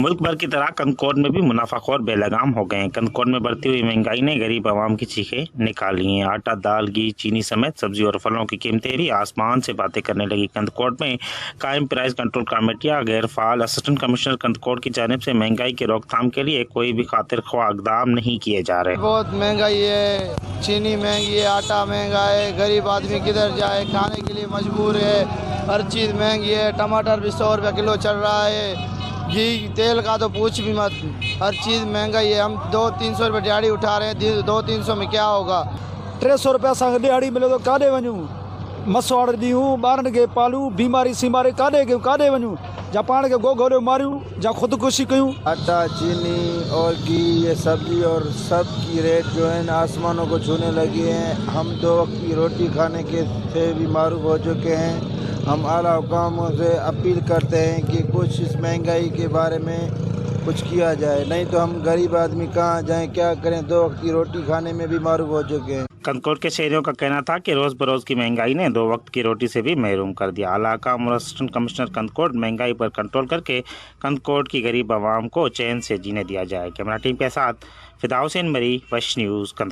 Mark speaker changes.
Speaker 1: मुल्क भर की तरह कंदकोट में भी मुनाफाखोर बेलगाम हो गए हैं। कंदकोट में बढ़ती हुई महंगाई ने गरीब आवाम की चीखें निकाली हैं। आटा, दाल, घी, चीनी समेत सब्जी और फलों की कीमतें भी आसमान से बातें करने लगी। कंदकोट में कायम प्राइस कंट्रोल कमेटियां गैर फाल। असिस्टेंट कमिश्नर कंदकोट की जानिब से महंगाई की रोकथाम के लिए कोई भी खातिर ख्वाह इकदाम नहीं किए जा रहे।
Speaker 2: बहुत महंगाई है, चीनी महंगी है, आटा महंगा है, गरीब आदमी किधर जाए, खाने के लिए मजबूर है। हर चीज़ महंगी है। टमाटर भी 100 रुपये किलो चल रहा है। घी तेल का तो पूछ भी मत, हर चीज़ महंगाई है। हम 200-300 रुपये दिहाड़ी उठा रहे हैं, 200-300 में क्या होगा।
Speaker 3: 300 रुपया असांखे दिहाड़ी मिले तो काॾे वञूं? मसवाड़ ॾियूं, ॿारनि खे पालूं, बीमारी सीमारी काॾे वञूं? जा पाण खे गोरियो मारियूं, जा ख़ुदकुशी कयूं।
Speaker 4: आटा, चीनी और घी, ये सब्जी और सब की रेट जो है ना आसमानों को छूने लगी हैं। हम 2 वक्त की रोटी खाने के से भी मारूफ हो चुके हैं। हम आला हुकामों से अपील करते हैं कि कुछ इस महंगाई के बारे में कुछ किया जाए, नहीं तो हम गरीब आदमी कहाँ जाएं, क्या करें। 2 वक्त की रोटी खाने में भी मारूफ हो चुके हैं।
Speaker 1: कंदकोट के शहरियों का कहना था कि रोज बरोज की महंगाई ने 2 वक्त की रोटी से भी महरूम कर दिया। आला हुकाम और असिस्टेंट कमिश्नर कंदकोट महंगाई पर कंट्रोल करके कंदकोट की गरीब आवाम को चैन से जीने दिया जाए। कैमरा टीम के साथ फिदा हुसैन मरी, वश न्यूज़, कंदकोट।